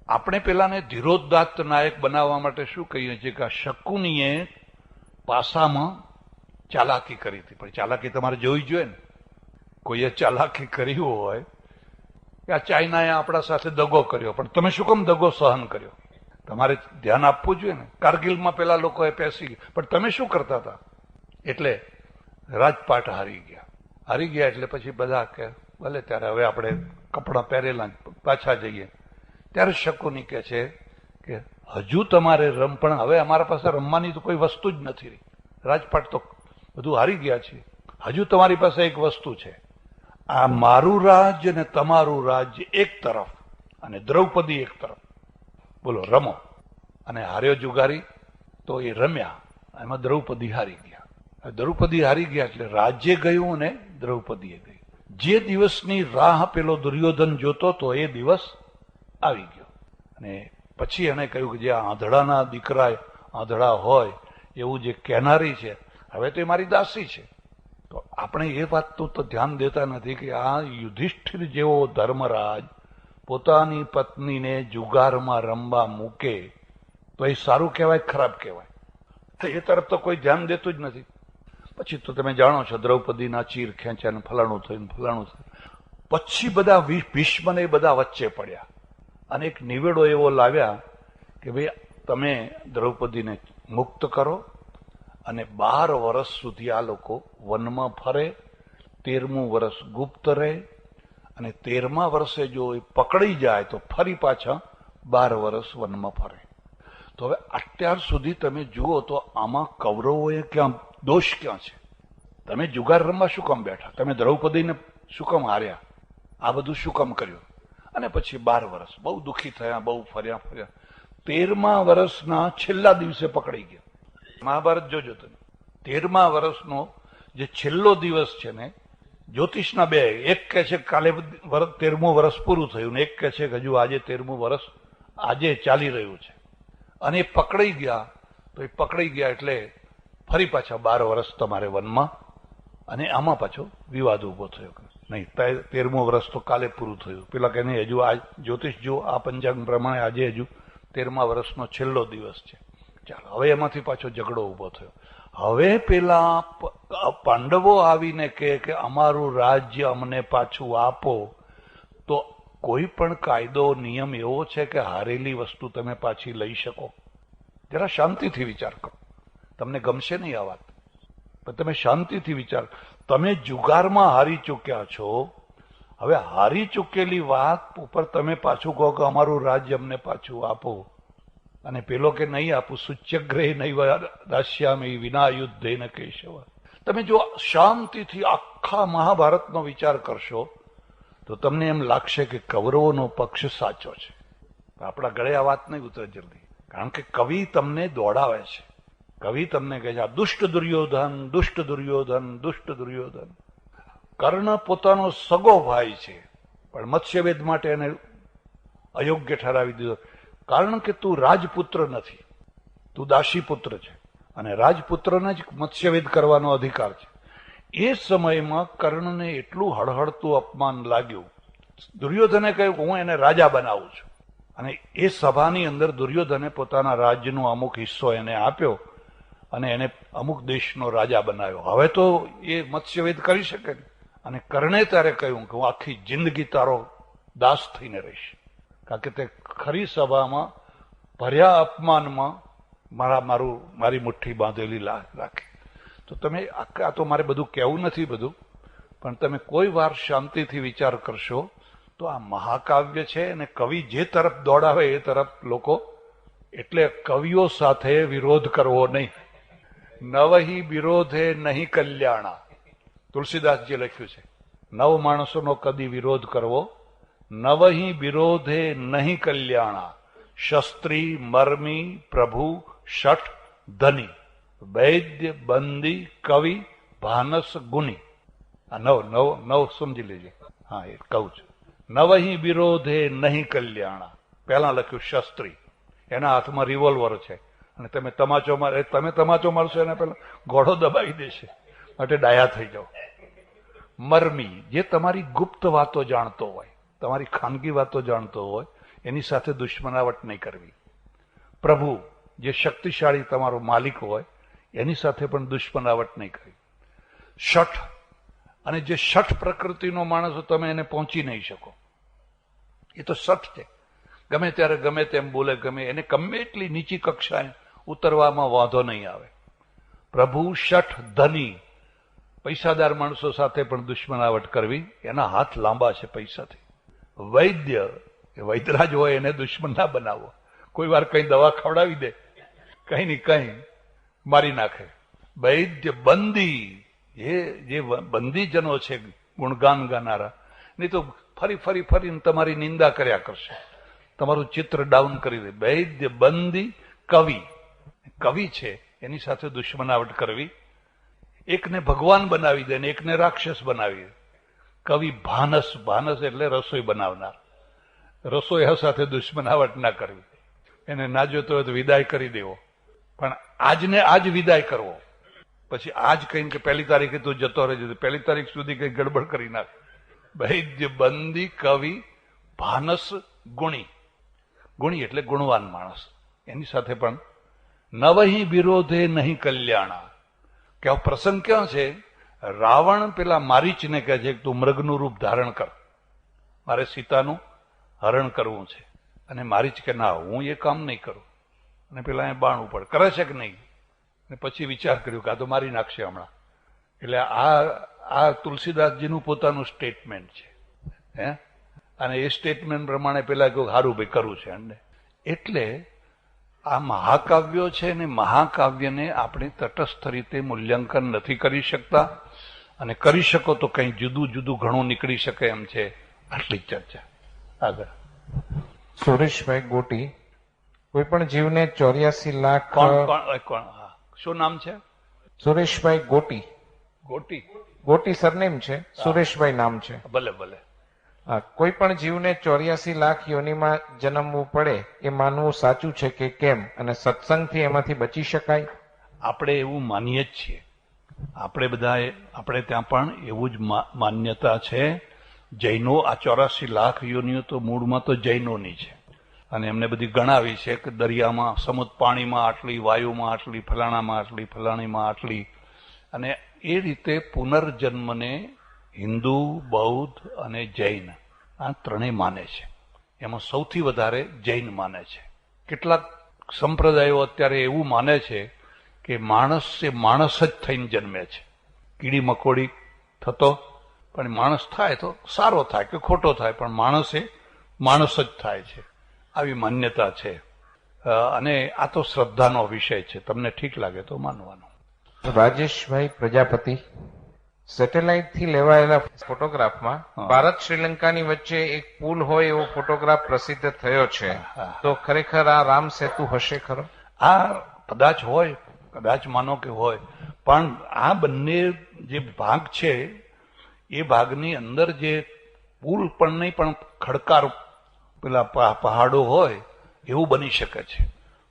આપણે પેલાને ધીરોદાત્ત નાયક બનાવવા માટે શું કહીએ છીએ કે આ શકુનીએ પાસામાં ચાલાકી કરી હતી. પણ ચાલાકી તમારે જોવી જોઈએ ને. કોઈએ ચાલાકી કરી હોય કે આ ચાઇનાએ આપણા સાથે દગો કર્યો, પણ તમે શું કેમ દગો સહન કર્યો? તમારે ધ્યાન આપવું જોઈએ ને. કારગિલમાં પેલા લોકોએ પેસી ગયા, પણ તમે શું કરતા હતા? એટલે રાજપાટ હારી ગયા. હારી ગયા એટલે પછી બધા કે ભલે ત્યારે હવે આપણે કપડાં પહેરેલા પાછા જઈએ. ત્યારે શકુની કહે છે કે હજુ તમારે પણ હવે અમારા પાસે રમવાની તો કોઈ વસ્તુ જ નથી રહી. રાજપાટ તો બધું હારી ગયા છે. હજુ તમારી પાસે એક વસ્તુ છે, આ મારું રાજ્ય અને તમારું રાજ્ય એક તરફ અને દ્રૌપદી એક તરફ, બોલો રમો. અને હાર્યો જુગારી તો એ રમ્યા, એમાં દ્રૌપદી હારી ગયા. દ્રૌપદી હારી ગયા એટલે રાજ્ય ગયું અને દ્રૌપદીએ ગઈ. જે દિવસની રાહ પેલો દુર્યોધન જોતો તો એ દિવસ આવી ગયો. અને પછી એને કહ્યું કે જે આંધળાના દીકરા આંધળા હોય એવું જે કહેનારી છે, હવે તો એ મારી દાસી છે. તો આપણે એ વાતનું તો ધ્યાન દેતા નથી કે આ યુધિષ્ઠિર જેવો ધર્મરાજ પોતાની પત્નીને જુગારમાં રમવા મૂકે તો એ સારું કહેવાય ખરાબ કહેવાય? એ તરફ તો કોઈ ધ્યાન દેતું જ નથી. પછી તો તમે જાણો છો દ્રૌપદીના ચીર ખેંચ્યા ને ફલાણું થયું ફલાણું થયું. પછી બધા ભીષ્મને એ બધા વચ્ચે પડ્યા અને એક નિવેડો એવો લાવ્યા કે ભાઈ તમે દ્રૌપદીને મુક્ત કરો અને 12 વર્ષ સુધી આ લોકો વનમાં ફરે, 13મું વર્ષ ગુપ્ત રહે અને 13મા વર્ષે જો એ પકડી જાય તો ફરી પાછા 12 વર્ષ વનમાં ફરે. તો હવે અત્યાર સુધી તમે જુઓ તો આમાં કૌરવોએ ક્યાં દોષ ક્યાં છે? તમે જુગાર રમવા શું કામ બેઠા? તમે દ્રૌપદીને શું કામ હાર્યા? આ બધું શું કામ કર્યું? અને પછી 12 વર્ષ બહુ દુઃખી થયા, બહુ ફર્યા. 13મા વર્ષના છેલ્લા દિવસે પકડાઈ ગયા. મહાભારત જોજો તમે. 13મા વર્ષનો જે છેલ્લો દિવસ છે ને, જ્યોતિષના બે, એક કહે છે કાલે 13મું વર્ષ પૂરું થયું ને એક કહે છે કે હજુ આજે 13મું વર્ષ આજે ચાલી રહ્યું છે. અને એ પકડાઈ ગયા તો એ પકડાઈ ગયા એટલે ફરી પાછા 12 વર્ષ તમારે વનમાં. અને આમાં પાછો વિવાદ ઉભો થયો. નહીં, 13મું વર્ષ તો કાલે પૂરું થયું. પેલા કે નહીં, હજુ આ જ્યોતિષ જો આ પંચાંગ પ્રમાણે આજે હજુ 13મા વર્ષનો છેલ્લો દિવસ છે. ચાલો, હવે એમાંથી પાછો ઝઘડો ઉભો થયો. હવે પેલા પાંડવો આવીને કે અમારું રાજ્ય અમને પાછું આપો. તો કોઈ પણ કાયદો નિયમ એવો છે કે હારેલી વસ્તુ તમે પાછી લઈ શકો? જરા શાંતિથી વિચાર કરો. તમને ગમશે નહીં આ વાત, પણ તમે શાંતિથી વિચાર. તમે જુગારમાં હારી ચૂક્યા છો, હવે હારી ચૂકેલી વાત ઉપર તમે પાછું કહો કે અમારું રાજ્ય અમને પાછું આપો. અને પેલો કે નહીં આપું, સૂચ્યગ્રહે નૈવ દાસ્યામિ વિના યુદ્ધેન કેશવ. તમે જો શાંતિથી આખા મહાભારતનો વિચાર કરશો તો તમને એમ લાગશે કે કૌરવોનો પક્ષ સાચો છે. આપણા ગળે આ વાત નહીં ઉતરે જલ્દી, કારણ કે કવિ તમને દોડાવે છે. કવિ તમને કહે છે આ દુષ્ટ દુર્યોધન, દુષ્ટ દુર્યોધન, દુષ્ટ દુર્યોધન. કર્ણ પોતાનો સગો ભાઈ છે, પણ મત્સ્યવેદ માટે એને અયોગ્ય ઠરાવી દીધો. કારણ કે તું રાજપુત્ર નથી, તું દાસીપુત્ર છે અને રાજપુત્રને જ મત્સ્યવેદ કરવાનો અધિકાર છે. એ સમયમાં કર્ણને એટલું હળહળતું અપમાન લાગ્યું. દુર્યોધને કહ્યું કે હું એને રાજા બનાવું છું. અને એ સભાની અંદર દુર્યોધને પોતાના રાજ્યનો અમુક હિસ્સો એને આપ્યો અને એને અમુક દેશનો રાજા બનાવ્યો. હવે તો એ મત્સ્યવેદ કરી શકે ને. અને કર્ણે ત્યારે કહ્યું કે હું આખી જિંદગી તારો દાસ થઈને રહીશ, કારણ કે તે ખરી સભામાં ભર્યા અપમાનમાં મારી મુઠ્ઠી બાંધેલી રાખી. તો તમે આ તો મારે બધું કહેવું નથી બધું, પણ તમે કોઈ વાર શાંતિથી વિચાર કરશો તો આ મહાકાવ્ય છે અને કવિ જે તરફ દોડાવે એ તરફ લોકો એટલે કવિઓ સાથે વિરોધ કરવો નહીં. નવહી વિરોધે નહીં કલ્યાણા, તુલસીદાસજી લખ્યું છે. નવ માણસોનો કદી વિરોધ કરવો. નવહી વિરોધે નહીં કલ્યાણા, શસ્ત્રી મર્મી પ્રભુ શઠ ધની, વૈદ્ય બંદી કવિ ભાનસ ગુની. આ નવ નવ નવ સમજી લેજે. હા, એ કહું છું. નવહી વિરોધે નહીં કલ્યાણા. પહેલા લખ્યું શસ્ત્રી, એના હાથમાં રિવોલ્વર છે અને તમે તમાચો મારશો એને પેલા ઘોડો દબાવી દેશે, માટે ડાયા થઈ જાઓ. મર્મી, જે તમારી ગુપ્ત વાતો જાણતો હોય, તમારી ખાનગી વાતો જાણતો હોય, એની સાથે દુશ્મનાવટ નહીં કરવી. પ્રભુ, જે શક્તિશાળી તમારો માલિક હોય, એની સાથે પણ દુશ્મનાવટ નહીં કરવી. શઠ, અને જે શઠ પ્રકૃતિનો માણસ તમે એને પહોંચી નહીં શકો, એ તો શઠ છે. ગમે ત્યારે ગમે તેમ બોલે, ગમે એને ગમે એટલી નીચી કક્ષાએ ઉતરવામાં વાંધો નહીં આવે. પ્રભુ શઠ ધની, પૈસાદાર માણસો સાથે પણ દુશ્મનાવટ કરવી, એના હાથ લાંબા છે પૈસાથી. વૈદ્ય, એ વૈદરાજ હોય એને દુશ્મન ના બનાવો. કોઈ વાર કઈ દવા ખવડાવી દે, કઈ ની કઈ મારી નાખે. વૈદ્ય બંદી, જે બંદીજનો છે ગુણગાન ગાનારા, નહીં તો ફરી ફરી ફરીને તમારી નિંદા કર્યા કરશે, તમારું ચિત્ર ડાઉન કરી દે. વૈદ્ય બંદી કવિ, કવિ છે એની સાથે દુશ્મનાવટ કરવી. એકને ભગવાન બનાવી દે ને એકને રાક્ષસ બનાવી દે. કવિ ભાનસ, ભાનસ એટલે રસોઈ બનાવનાર, રસોઈયા સાથે દુશ્મનાવટ ના કરવી. એને ના જોતો હોય તો વિદાય કરી દેવો, પણ આજને આજ વિદાય કરવો. પછી આજ કહીને કે 1 તારીખે તું જતો રહેજે, 1 તારીખ સુધી કઈ ગડબડ કરી નાખ. વૈદ્ય બંદી કવિ ભાનસ ગુણી, ગુણી એટલે ગુણવાન માણસ, એની સાથે પણ નવહી વિરોધે નહીં કલ્યાણા. કે આ પ્રસંગ ક્યાં છે? રાવણ પેલા મારીચને કહે છે કે તું મૃગનું રૂપ ધારણ કર, મારે સીતાનું હરણ કરવું છે. અને મારીચ કે ના, હું એ કામ નહીં કરું. અને પેલા એ બાણ ઉપર કરે છે કે નહીં, અને પછી વિચાર કર્યો કે આ તો મારી નાખશે હમણાં. એટલે આ તુલસીદાસજીનું પોતાનું સ્ટેટમેન્ટ છે, હે. અને એ સ્ટેટમેન્ટ પ્રમાણે પેલા કહ્યું સારું ભાઈ કરવું છે અને એટલે આ મહાકાવ્યો છે ને મહાકાવ્યને આપણે તટસ્થ રીતે મૂલ્યાંકન નથી કરી શકતા, અને કરી શકો તો કંઈ જુદું જુદું ઘણું નીકળી શકે એમ છે. આટલી ચર્ચા. આગળ
સુરેશભાઈ ગોટી, કોઈ પણ જીવને 84 લાખ.
કોણ? શું નામ છે?
સુરેશભાઈ ગોટી.
ગોટી,
ગોટી સરનેમ છે, સુરેશભાઈ નામ છે.
ભલે ભલે.
કોઈ પણ જીવને 84 લાખ યોનિમાં જન્મવું પડે એ માનવું સાચું છે કે કેમ, અને સત્સંગથી એમાંથી બચી શકાય?
આપણે એવું માનીએ જ છીએ. આપણે બધાએ, આપણે ત્યાં પણ એવું જ માન્યતા છે. જૈનો આ 84 લાખ યોનિઓ તો મૂળમાં તો જૈનોની છે, અને એમને બધી ગણાવી છે કે દરિયામાં, સમુદ્ર પાણીમાં આટલી, વાયુમાં આટલી, ફલાણામાં આટલી, ફલાણીમાં આટલી. અને એ રીતે પુનર્જન્મને હિન્દુ, બૌદ્ધ અને જૈન આ ત્રણેય માને છે. એમાં સૌથી વધારે જૈન માને છે. કેટલાક સંપ્રદાયો અત્યારે એવું માને છે કે માણસ એ માણસ જ થઈને જન્મે છે, કીડી મકોડી થતો, પણ માણસ થાય તો સારો થાય કે ખોટો થાય, પણ માણસ એ માણસ જ થાય છે. આવી માન્યતા છે. અને આ તો શ્રદ્ધાનો વિષય છે, તમને ઠીક લાગે તો માનવાનો.
રાજેશભાઈ પ્રજાપતિ, સેટેલાઇટ થી લેવાયેલા ફોટોગ્રાફમાં ભારત શ્રીલંકાની વચ્ચે એક પુલ હોય એવો ફોટોગ્રાફ પ્રસિદ્ધ થયો છે, તો ખરેખર આ રામ સેતુ હશે ખરો?
આ કદાચ હોય, કદાચ માનો કે હોય, પણ આ બંને જે ભાગ છે એ ભાગની અંદર જે પુલ પણ નહીં, પણ ખડકાર પેલા પહાડો હોય એવું બની શકે છે.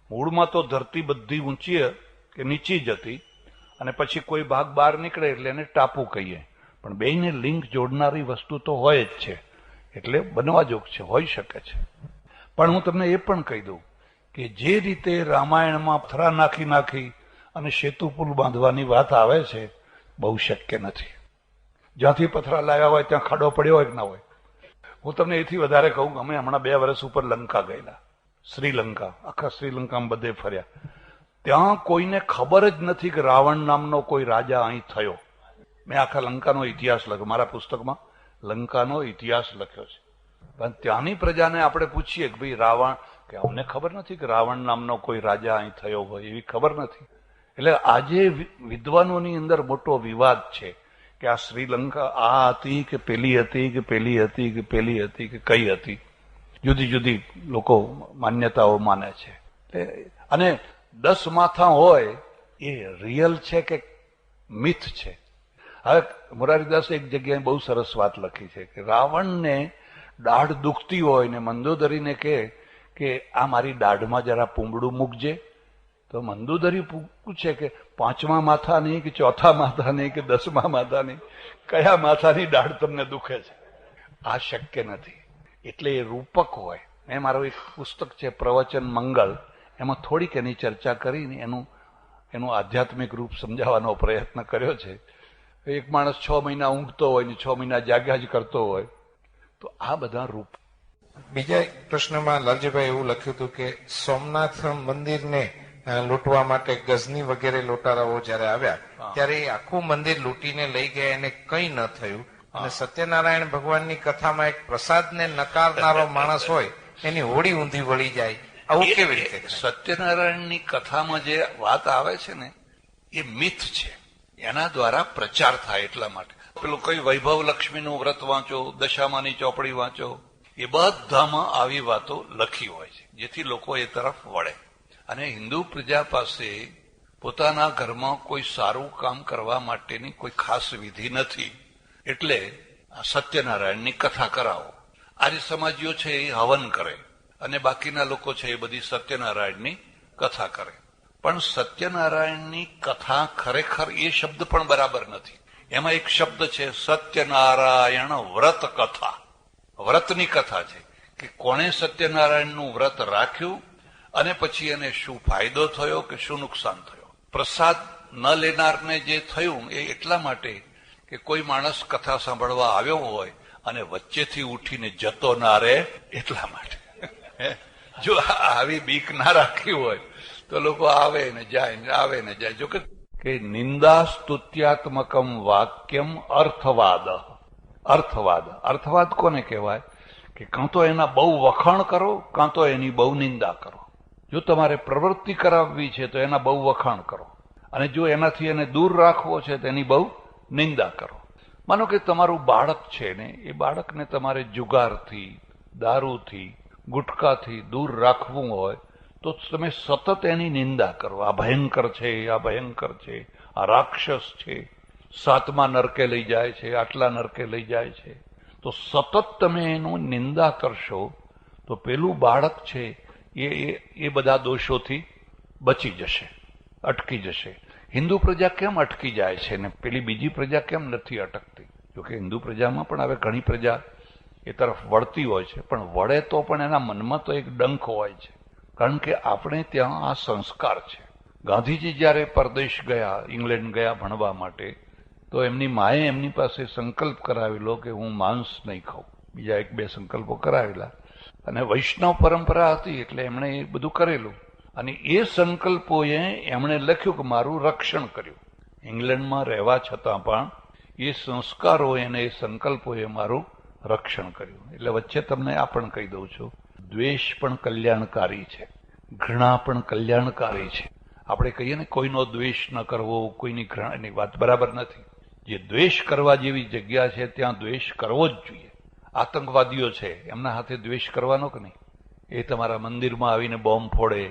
મૂળમાં તો ધરતી બધી ઊંચી કે નીચી જ હતી, અને પછી કોઈ ભાગ બહાર નીકળે એટલે એને ટાપુ કહીએ. પણ બેયને લિંક જોડનારી વસ્તુ તો હોય જ છે, એટલે બનવા જોગ છે, હોઈ શકે છે. પણ હું તમને એ પણ કહી દઉં કે જે રીતે રામાયણમાં પથરા નાખી અને સેતુ પુલ બાંધવાની વાત આવે છે, બહુ શક્ય નથી. જ્યાંથી પથરા લાવ્યા હોય ત્યાં ખાડો પડ્યો હોય કે ના હોય. હું તમને એથી વધારે કહું, અમે હમણાં 2 વર્ષ ઉપર લંકા ગયેલા, શ્રીલંકા, આખા શ્રીલંકામાં બધે ફર્યા. ત્યાં કોઈને ખબર જ નથી કે રાવણ નામનો કોઈ રાજા અહીં થયો. મેં આખા લંકાનો ઇતિહાસ લખ્યો, મારા પુસ્તકમાં લંકાનો ઇતિહાસ લખ્યો છે. પણ ત્યાંની પ્રજાને આપણે પૂછીએ કે ભાઈ રાવણ કે અમને ખબર નથી કે રાવણ નામનો કોઈ રાજા અહીં થયો હોય, એવી ખબર નથી. એટલે આજે વિદ્વાનોની અંદર મોટો વિવાદ છે કે આ શ્રીલંકા આ હતી કે પેલી હતી કે પેલી હતી કે પેલી હતી કે કઈ હતી. જુદી જુદી લોકો માન્યતાઓ માને છે. અને 10 માથા હોય એ રિયલ છે કે મિથ છે. હવે મોરારીદાસ એક જગ્યાએ બહુ સરસ વાત લખી છે કે રાવણને દાઢ દુખતી હોય ને મંદોદરીને કે આ મારી દાઢમાં જરા પૂંબડું મૂકજે, તો મંદોદરી પૂછે કે 5મા માથાની કે 4થા માથાની કે 10મા માથાની, કયા માથાની દાઢ તમને દુખે છે? આ શક્ય નથી. એટલે એ રૂપક હોય. મેં મારું એક પુસ્તક છે પ્રવચન મંગળ, એમાં થોડીક એની ચર્ચા કરીને એનું આધ્યાત્મિક રૂપ સમજાવવાનો પ્રયત્ન કર્યો છે. એક માણસ 6 મહિના ઊંઘતો હોય ને 6 મહિના જાગ્યા જ કરતો હોય, તો આ બધા રૂપ.
બીજા એક પ્રશ્નમાં લાલજીભાઈ એવું લખ્યું હતું કે સોમનાથ મંદિરને લૂંટવા માટે ગઝની વગેરે લૂંટારાઓ જયારે આવ્યા ત્યારે એ આખું મંદિર લૂંટીને લઈ ગયા, એને કંઈ ન થયું. અને સત્યનારાયણ ભગવાનની કથામાં એક પ્રસાદને નકારનારો માણસ હોય એની હોડી ઊંધી વળી જાય, આવું કેવી રીતે?
સત્યનારાયણની કથામાં જે વાત આવે છે ને એ મિથ છે, એના દ્વારા પ્રચાર થાય એટલા માટે. પેલું કઈ વૈભવ લક્ષ્મીનું વ્રત વાંચો, દશામાની ચોપડી વાંચો, એ બધામાં આવી વાતો લખી હોય છે જેથી લોકો એ તરફ વળે. અને હિન્દુ પ્રજા પાસે પોતાના ઘરમાં કોઈ સારું કામ કરવા માટેની કોઈ ખાસ વિધિ નથી, એટલે સત્યનારાયણની કથા કરાવો. આર્ય સમાજીઓ છે એ હવન કરે અને બાકીના લોકો છે એ બધી સત્યનારાયણની કથા કરે. પણ સત્યનારાયણની કથા ખરેખર એ શબ્દ પણ બરાબર નથી. એમાં એક શબ્દ છે સત્યનારાયણ વ્રત કથા. વ્રતની કથા છે કે કોણે સત્યનારાયણનું વ્રત રાખ્યું અને પછી એને શું ફાયદો થયો કે શું નુકસાન થયો. પ્રસાદ ન લેનારને જે થયું એ એટલા માટે કે કોઈ માણસ કથા સાંભળવા આવ્યો હોય અને વચ્ચેથી ઉઠીને જતો ના રહે એટલા માટે. જો આવી બીક ના રાખી હોય તો લોકો આવે ને જાય ને આવે ને જાય. જો કે નિંદા સ્તુત્યાત્મકમ વાક્યમ અર્થવાદ. અર્થવાદ કોને કહેવાય? કે કાં તો એના બહુ વખાણ કરો કાં તો એની બહુ નિંદા કરો. જો તમારે પ્રવૃત્તિ કરાવવી છે તો એના બહુ વખાણ કરો, અને જો એનાથી એને દૂર રાખવો છે તો એની બહુ નિંદા કરો. માનો કે તમારું બાળક છે ને એ બાળકને તમારે જુગારથી, દારૂથી, ગુટકાથી દૂર રાખવું હોય તો તમે સતત એની નિંદા કરો. આ ભયંકર છે, આ ભયંકર છે, આ રાક્ષસ છે, 7મા નરકે લઈ જાય છે, આટલા નરકે લઈ જાય છે. તો સતત તમે એનું નિંદા કરશો તો પેલું બાળક છે એ બધા દોષોથી બચી જશે, અટકી જશે. હિન્દુ પ્રજા કેમ અટકી જાય છે ને પેલી બીજી પ્રજા કેમ નથી અટકતી? જોકે હિન્દુ પ્રજામાં પણ હવે ઘણી પ્રજા એ તરફ વળતી હોય છે, પણ વળે તો પણ એના મનમાં તો એક ડંખ હોય છે, કારણ કે આપણે ત્યાં આ સંસ્કાર છે. ગાંધીજી જયારે પરદેશ ગયા, ઇંગ્લેન્ડ ગયા ભણવા માટે, તો એમની માએ એમની પાસે સંકલ્પ કરાવેલો કે હું માંસ નહીં ખાઉં. બીજા 1-2 સંકલ્પો કરાવેલા, અને વૈષ્ણવ પરંપરા હતી એટલે એમણે એ બધું કરેલું. અને એ સંકલ્પોએ એમણે લખ્યું કે મારું રક્ષણ કર્યું. ઇંગ્લેન્ડમાં રહેવા છતાં પણ એ સંસ્કારો એને એ સંકલ્પોએ મારું રક્ષણ કર્યું. એટલે વચ્ચે તમને આ પણ કહી દઉં છું, દ્વેષ પણ કલ્યાણકારી છે, ઘૃણા પણ કલ્યાણકારી છે. આપણે કહીએ ને કોઈનો દ્વેષ ન કરવો, કોઈની ઘૃણા, એની વાત બરાબર નથી. જે દ્વેષ કરવા જેવી જગ્યા છે ત્યાં દ્વેષ કરવો જ જોઈએ. આતંકવાદીઓ છે એમના હાથે દ્વેષ કરવાનો કે નહીં? એ તમારા મંદિરમાં આવીને બોમ્બ ફોડે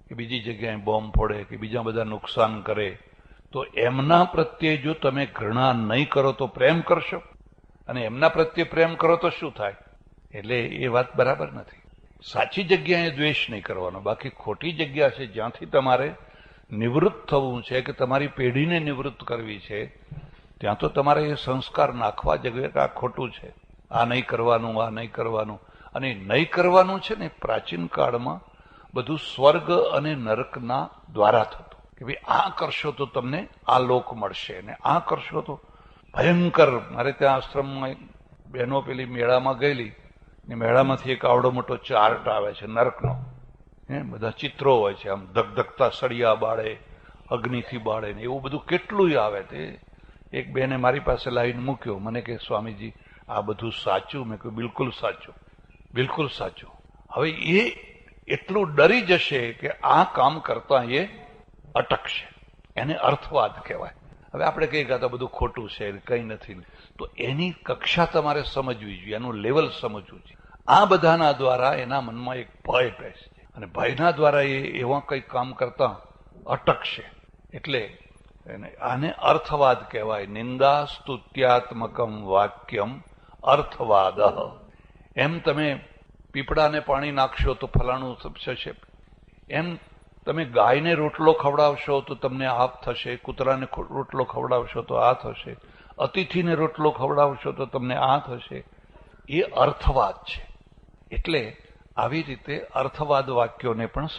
કે બીજી જગ્યાએ બોમ્બ ફોડે કે બીજા બધા નુકસાન કરે, તો એમના પ્રત્યે જો તમે ઘૃણા નહીં કરો તો પ્રેમ કરશો, અને એમના પ્રત્યે પ્રેમ કરો તો શું થાય? એટલે એ વાત બરાબર નથી. સાચી જગ્યાએ દ્વેષ નહીં કરવાનો. બાકી ખોટી જગ્યા છે જ્યાંથી તમારે નિવૃત્ત થવું છે કે તમારી પેઢીને નિવૃત્ત કરવી છે, ત્યાં તો તમારે એ સંસ્કાર નાખવા જોઈએ કે આ ખોટું છે, આ નહીં કરવાનું, આ નહીં કરવાનું. અને નહીં કરવાનું છે ને પ્રાચીન કાળમાં બધું સ્વર્ગ અને નરકના દ્વારા થતું, કે ભાઈ આ કરશો તો તમને આ લોક મળશે, અને આ કરશો તો ભયંકર. મારે ત્યાં આશ્રમમાં બહેનો પેલી મેળામાં ગયેલી, ને મેળામાંથી એક આવડો મોટો ચાર્ટ આવે છે નરકનો. બધા ચિત્રો હોય છે, આમ ધગધગતા સળિયા બાળે, અગ્નિથી બાળે ને એવું બધું કેટલું આવે. તે એક બેને મારી પાસે લાવીને મૂક્યો, મને કે સ્વામીજી આ બધું સાચું? મેં કહ્યું બિલકુલ સાચું, બિલકુલ સાચું. હવે એટલું ડરી જશે કે આ કામ કરતા એ અટકશે. એને અર્થવાદ કહેવાય. હવે આપણે કહીએ કે આ તો બધું ખોટું છે, કંઈ નથી, તો એની કક્ષા તમારે સમજવી જોઈએ, એનું લેવલ સમજવું જોઈએ. આ બધાના દ્વારા એના મનમાં એક ભય બેસે છે અને ભયના દ્વારા એ એવા કંઈક કામ કરતા અટકશે. એટલે આને અર્થવાદ કહેવાય. નિંદા સ્તુત્યાત્મકમ વાક્યમ અર્થવાદ. એમ તમે પીપળાને પાણી નાખશો તો ફલાણું થશે, એમ તમે ગાયને રોટલો ખવડાવશો તો તમને આ થશે, કૂતરાને રોટલો ખવડાવશો તો આ થશે, અતિથિને રોટલો ખવડાવશો તો તમને આ થશે. એ અર્થવાદ છે. એટલે આવી રીતે અર્થવાદ વાક્યોને પણ